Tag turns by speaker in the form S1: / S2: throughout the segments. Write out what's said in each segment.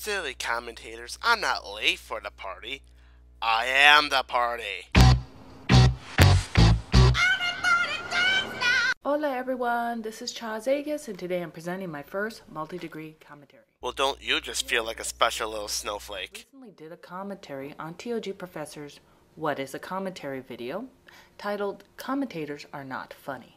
S1: Silly commentators, I'm not late for the party. I am the party.
S2: Hola everyone, this is Chaz and today I'm presenting my first multi-degree commentary.
S1: Well, don't you just feel like a special little snowflake?
S2: I recently did a commentary on TOG Professor's What is a Commentary video, titled Commentators Are Not Funny,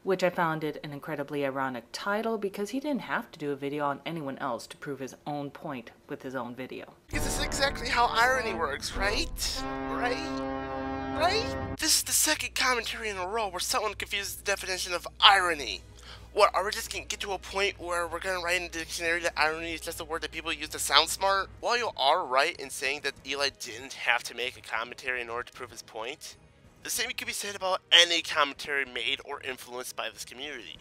S2: which I found it an incredibly ironic title because he didn't have to do a video on anyone else to prove his own point with his own video.
S1: Because this is exactly how irony works, right? Right? This is the second commentary in a row where someone confuses the definition of irony. What, are we just gonna get to a point where we're gonna write in the dictionary that irony is just a word that people use to sound smart? While you are right in saying that Eli didn't have to make a commentary in order to prove his point, the same could be said about any commentary made or influenced by this community.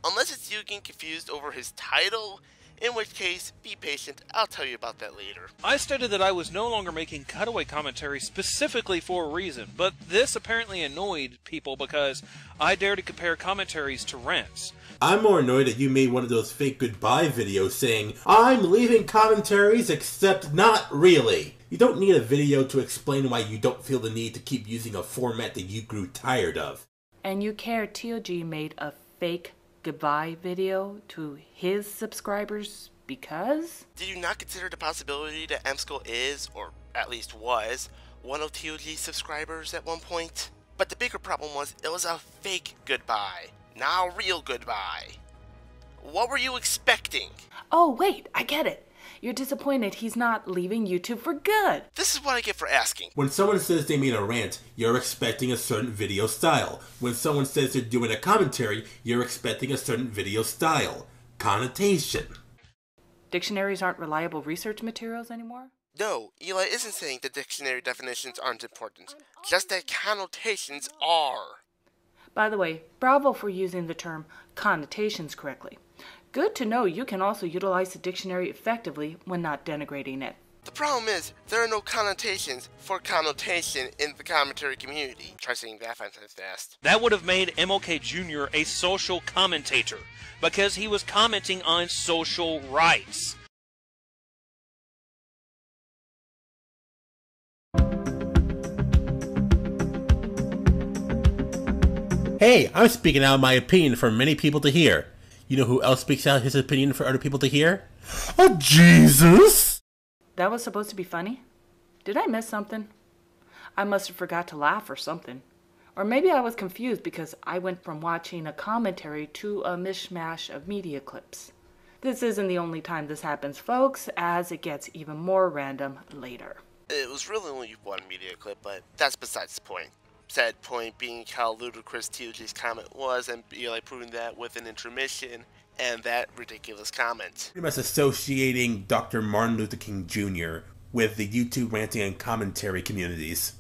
S1: Unless it's you getting confused over his title, in which case, be patient, I'll tell you about that later.
S3: I stated that I was no longer making cutaway commentary specifically for a reason, but this apparently annoyed people because I dare to compare commentaries to rants.
S4: I'm more annoyed that you made one of those fake goodbye videos saying, I'm leaving commentaries except not really. You don't need a video to explain why you don't feel the need to keep using a format that you grew tired of.
S2: And you care TOG made a fake goodbye video to his subscribers because?
S1: Did you not consider the possibility that M-Skull is, or at least was, one of TOG's subscribers at one point? But the bigger problem was, it was a fake goodbye, not a real goodbye. What were you expecting?
S2: Oh wait, I get it. You're disappointed he's not leaving YouTube for good.
S1: This is what I get for asking.
S4: When someone says they made a rant, you're expecting a certain video style. When someone says they're doing a commentary, you're expecting a certain video style. Connotation.
S2: Dictionaries aren't reliable research materials anymore?
S1: No, Eli isn't saying the dictionary definitions aren't important, just that connotations are.
S2: By the way, bravo for using the term connotations correctly. Good to know you can also utilize the dictionary effectively when not denigrating it.
S1: The problem is, there are no connotations for connotation in the commentary community. Try saying that 5 times fast.
S3: That would have made MLK Jr. a social commentator, because he was commenting on social rights.
S4: Hey, I'm speaking out my opinion for many people to hear. You know who else speaks out his opinion for other people to hear? Jesus!
S2: That was supposed to be funny? Did I miss something? I must have forgot to laugh or something. Or maybe I was confused because I went from watching a commentary to a mishmash of media clips. This isn't the only time this happens, folks, as it gets even more random later.
S1: It was really only one media clip, but that's besides the point. Said point being how ludicrous TOG's comment was, and Eli proving that with an intermission and that ridiculous comment.
S4: Pretty much associating Dr. Martin Luther King Jr. with the YouTube ranting and commentary communities.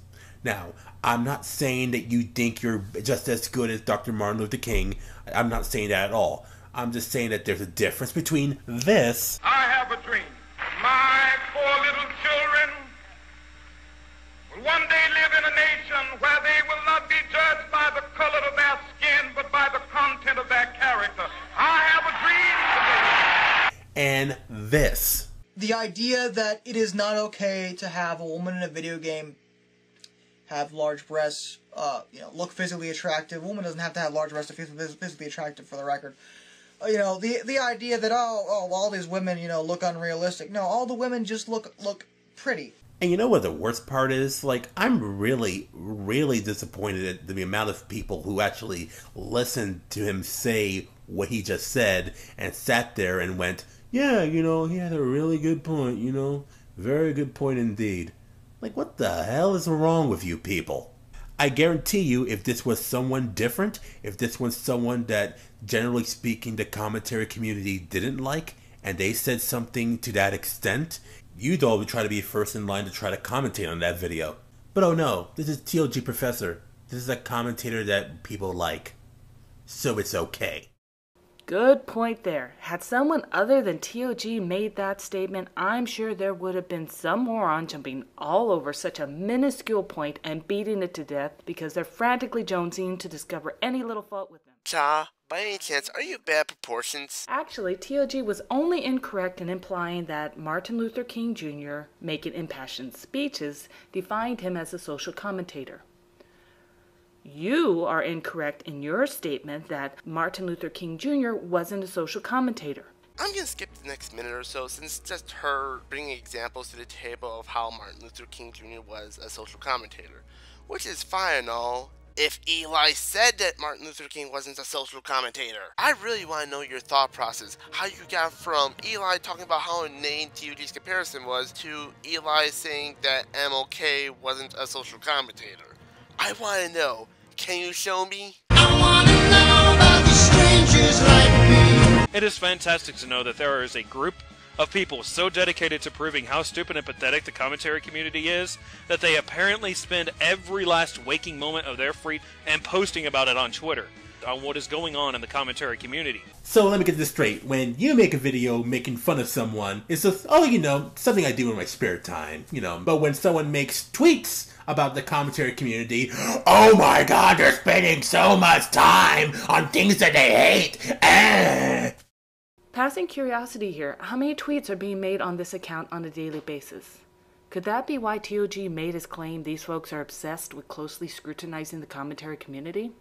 S4: Now, I'm not saying that you think you're just as good as Dr. Martin Luther King. I'm not saying that at all. I'm just saying that there's a difference between this.
S5: I have a dream. My 4 little children will one day live in a nation where they will not be judged by the color of their skin, but by the content of their character. I have a dream today.
S4: And this.
S6: The idea that it is not okay to have a woman in a video game have large breasts, look physically attractive. A woman doesn't have to have large breasts to feel physically attractive, for the record. The idea that, all these women, look unrealistic. No, all the women just look pretty.
S4: And you know what the worst part is? Like, I'm really, really disappointed at the amount of people who actually listened to him say what he just said and sat there and went, yeah, he had a really good point, very good point indeed. Like, what the hell is wrong with you people? I guarantee you, if this was someone different, if this was someone that, generally speaking, the commentary community didn't like, and they said something to that extent, you'd all would try to be first in line to try to commentate on that video. But oh no, this is TOG Professor. This is a commentator that people like. So it's okay.
S2: Good point there. Had someone other than TOG made that statement, I'm sure there would have been some moron jumping all over such a minuscule point and beating it to death because they're frantically jonesing to discover any little fault with them.
S1: Cha By any chance, are you bad proportions?
S2: Actually, TOG was only incorrect in implying that Martin Luther King Jr. making impassioned speeches defined him as a social commentator. You are incorrect in your statement that Martin Luther King Jr. wasn't a social commentator.
S1: I'm gonna skip the next minute or so since it's just her bringing examples to the table of how Martin Luther King Jr. was a social commentator, which is fine and all if Eli said that Martin Luther King wasn't a social commentator. I really want to know your thought process, how you got from Eli talking about how inane TUD's comparison was to Eli saying that MLK wasn't a social commentator. I want to know. Can you show me?
S7: I wanna know about the strangers like me.
S3: It is fantastic to know that there is a group of people so dedicated to proving how stupid and pathetic the commentary community is that they apparently spend every last waking moment of their free and posting about it on Twitter on what is going on in the commentary community.
S4: So let me get this straight. When you make a video making fun of someone, it's just, something I do in my spare time, But when someone makes tweets about the commentary community, oh my god, they're spending so much time on things that they hate.
S2: Passing curiosity here, how many tweets are being made on this account on a daily basis? Could that be why TOG made his claim these folks are obsessed with closely scrutinizing the commentary community?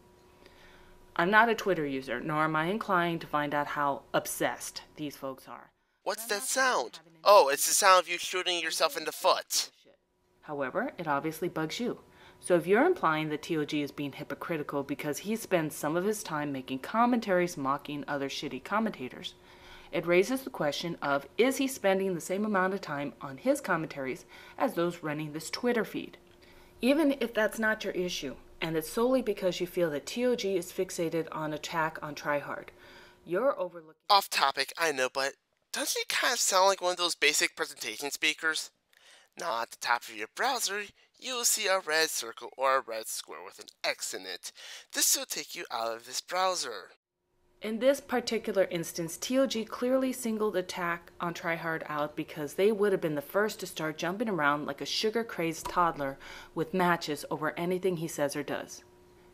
S2: I'm not a Twitter user, nor am I inclined to find out how obsessed these folks are.
S1: What's that sound? Oh, it's the sound of you shooting yourself in the foot.
S2: However, it obviously bugs you. So if you're implying that TOG is being hypocritical because he spends some of his time making commentaries mocking other shitty commentators, it raises the question of, is he spending the same amount of time on his commentaries as those running this Twitter feed? Even if that's not your issue, and it's solely because you feel that TOG is fixated on attack on tryhard, you're overlooking...
S1: Off topic, I know, but doesn't it kind of sound like one of those basic presentation speakers? Now at the top of your browser, you'll see a red circle or a red square with an X in it. This will take you out of this browser.
S2: In this particular instance, TOG clearly singled attack on tryhard out because they would have been the first to start jumping around like a sugar-crazed toddler with matches over anything he says or does.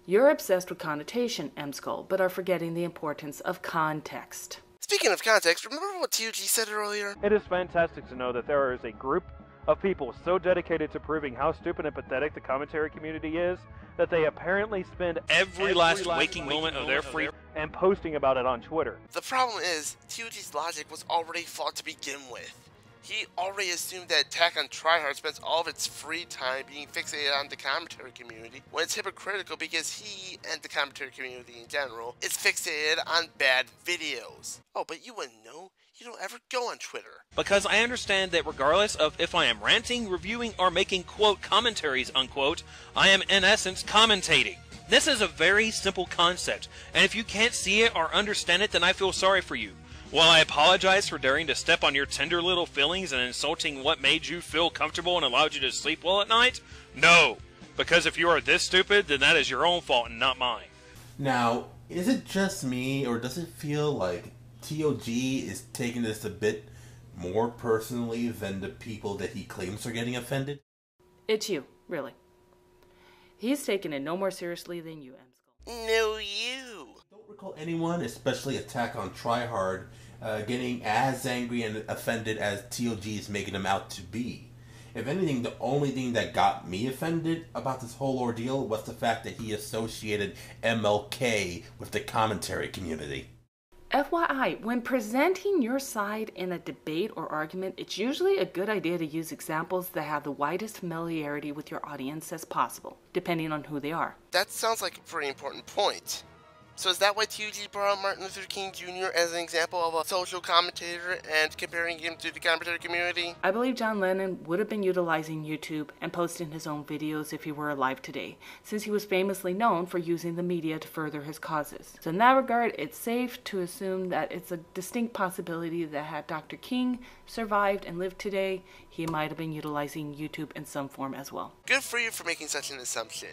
S2: You're obsessed with connotation, M-Skull, but are forgetting the importance of context.
S1: Speaking of context, remember what TOG said earlier?
S3: It is fantastic to know that there is a group of people so dedicated to proving how stupid and pathetic the commentary community is that they apparently spend every last waking moment of their free and posting about it on Twitter.
S1: The problem is, TOG's logic was already flawed to begin with. He already assumed that Attack on Tryhard spends all of its free time being fixated on the commentary community, when it's hypocritical because he, and the commentary community in general, is fixated on bad videos. Oh, but you wouldn't know. You don't ever go on Twitter.
S3: Because I understand that regardless of if I am ranting, reviewing, or making quote commentaries unquote, I am in essence commentating. This is a very simple concept, and if you can't see it or understand it, then I feel sorry for you. While I apologize for daring to step on your tender little feelings and insulting what made you feel comfortable and allowed you to sleep well at night, no. Because if you are this stupid, then that is your own fault and not mine.
S4: Now, is it just me, or does it feel like TOG is taking this a bit more personally than the people that he claims are getting offended?
S2: It's you, really. He's taking it no more seriously than you, M-Skull.
S1: No, you.
S4: I don't recall anyone, especially Attack on Tryhard, getting as angry and offended as TOG is making him out to be. If anything, the only thing that got me offended about this whole ordeal was the fact that he associated MLK with the commentary community.
S2: FYI, when presenting your side in a debate or argument, it's usually a good idea to use examples that have the widest familiarity with your audience as possible, depending on who they are.
S1: That sounds like a pretty important point. So is that why TUG brought up Martin Luther King Jr. as an example of a social commentator and comparing him to the commentary community?
S2: I believe John Lennon would have been utilizing YouTube and posting his own videos if he were alive today, since he was famously known for using the media to further his causes. So in that regard, it's safe to assume that it's a distinct possibility that had Dr. King survived and lived today, he might have been utilizing YouTube in some form as well.
S1: Good for you for making such an assumption.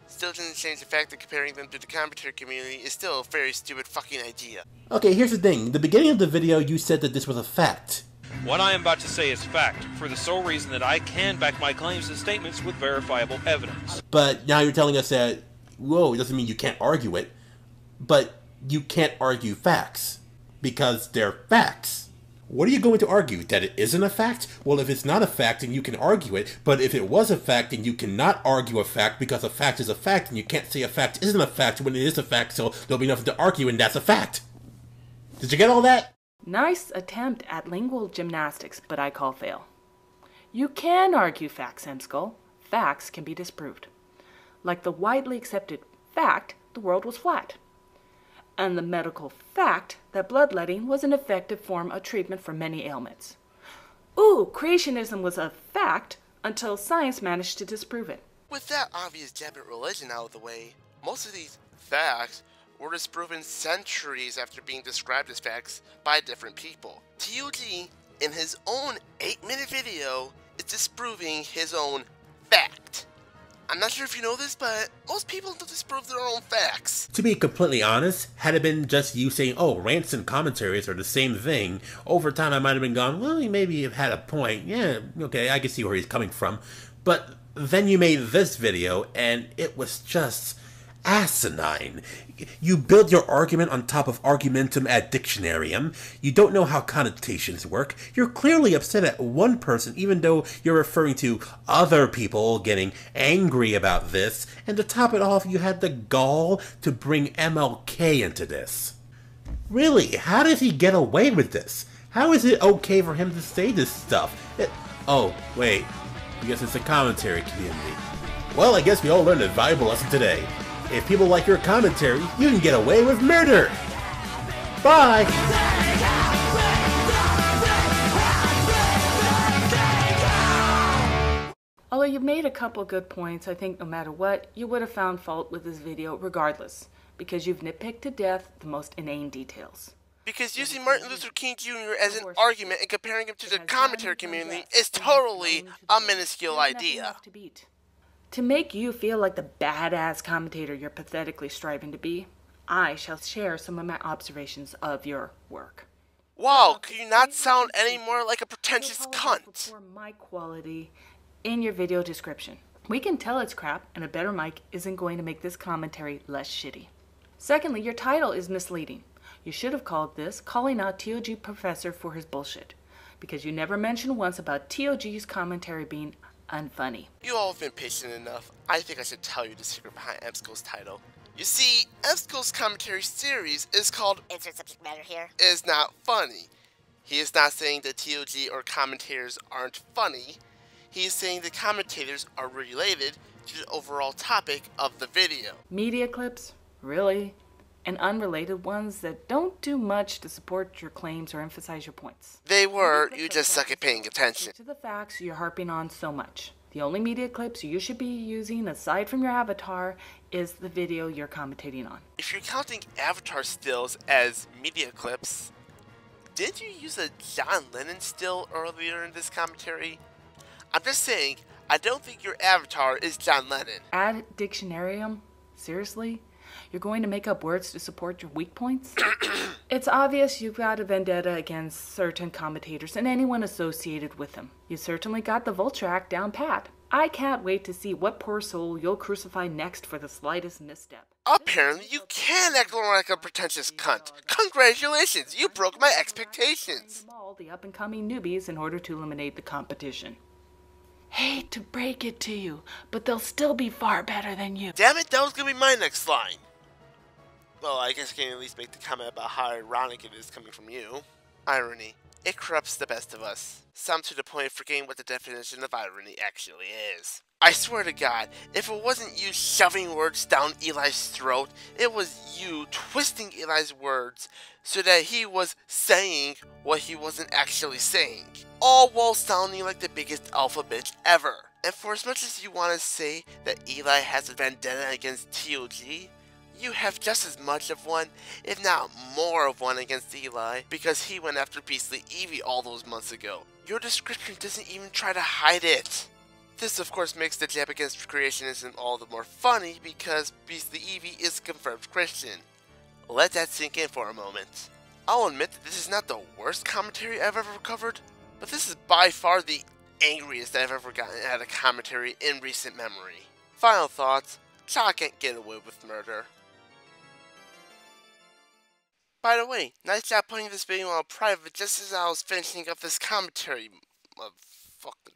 S1: Still doesn't change the fact that comparing them to the commentary community is still a very stupid fucking idea.
S4: Okay, here's the thing. The beginning of the video, you said that this was a fact.
S3: What I am about to say is fact, for the sole reason that I can back my claims and statements with verifiable evidence.
S4: But now you're telling us that, whoa, it doesn't mean you can't argue it. But you can't argue facts. Because they're facts. What are you going to argue? That it isn't a fact? Well, if it's not a fact, then you can argue it. But if it was a fact, then you cannot argue a fact because a fact is a fact, and you can't say a fact isn't a fact when it is a fact, so there'll be nothing to argue, and that's a fact. Did you get all that?
S2: Nice attempt at lingual gymnastics, but I call fail. You can argue facts, M-Skull. Facts can be disproved. Like the widely accepted fact, the world was flat. And the medical fact that bloodletting was an effective form of treatment for many ailments. Ooh, creationism was a fact until science managed to disprove it.
S1: With that obvious jab at religion out of the way, most of these facts were disproven centuries after being described as facts by different people. TOG, in his own 8-minute video, is disproving his own fact. I'm not sure if you know this, but most people don't disprove their own facts.
S4: To be completely honest, had it been just you saying, oh, rants and commentaries are the same thing, over time I might have been gone, well, he maybe have had a point. Yeah, okay, I can see where he's coming from. But then you made this video, and it was just asinine. You build your argument on top of argumentum ad dictionarium. You don't know how connotations work. You're clearly upset at one person, even though you're referring to other people getting angry about this. And to top it off, you had the gall to bring MLK into this. Really, how does he get away with this? How is it okay for him to say this stuff? Oh, wait. I guess it's a commentary community. Well, I guess we all learned a valuable lesson today. If people like your commentary, you can get away with murder! Bye!
S2: Although you made a couple good points, I think no matter what, you would have found fault with this video regardless, because you've nitpicked to death the most inane details.
S1: Because using Martin Luther King Jr. as an argument and comparing him to the commentary community is totally a minuscule idea.
S2: To make you feel like the badass commentator you're pathetically striving to be, I shall share some of my observations of your work.
S1: Wow, could you not sound any more like a pretentious cunt?
S2: For my quality in your video description. We can tell it's crap, and a better mic isn't going to make this commentary less shitty. Secondly, your title is misleading. You should have called this Calling Out TOG Professor for His Bullshit, because you never mentioned once about TOG's commentary being unfunny.
S1: You all have been patient enough. I think I should tell you the secret behind M-Skull's title. You see, M-Skull's commentary series is called Insert Subject Matter Here. Is not funny. He is not saying that TOG or commentators aren't funny. He is saying the commentators are related to the overall topic of the video.
S2: Media clips? Really? And unrelated ones that don't do much to support your claims or emphasize your points.
S1: They were, you just suck at paying attention.
S2: To the facts you're harping on so much. The only media clips you should be using aside from your avatar is the video you're commentating on.
S1: If you're counting avatar stills as media clips, didn't you use a John Lennon still earlier in this commentary? I'm just saying, I don't think your avatar is John Lennon.
S2: Ad dictionarium? Seriously? You're going to make up words to support your weak points? It's obvious you've got a vendetta against certain commentators and anyone associated with them. You certainly got the Vulture Act down pat. I can't wait to see what poor soul you'll crucify next for the slightest misstep.
S1: Apparently you can act like a pretentious cunt. Congratulations, you broke my expectations.
S2: All the up-and-coming newbies in order to eliminate the competition. Hate to break it to you, but they'll still be far better than you.
S1: Damn it, that was gonna be my next line. Well, I guess I can at least make the comment about how ironic it is coming from you. Irony. It corrupts the best of us. Some to the point of forgetting what the definition of irony actually is. I swear to God, if it wasn't you shoving words down Eli's throat, it was you twisting Eli's words so that he was saying what he wasn't actually saying. All while sounding like the biggest alpha bitch ever. And for as much as you want to say that Eli has a vendetta against TOG, you have just as much of one, if not more of one against Eli, because he went after Beastly Eevee all those months ago. Your description doesn't even try to hide it. This of course makes the jab against creationism all the more funny because Beastly Eevee is a confirmed Christian. Let that sink in for a moment. I'll admit that this is not the worst commentary I've ever covered, but this is by far the angriest I've ever gotten at a commentary in recent memory. Final thoughts, Cha can't get away with murder. By the way, nice job putting this video on private just as I was finishing up this commentary of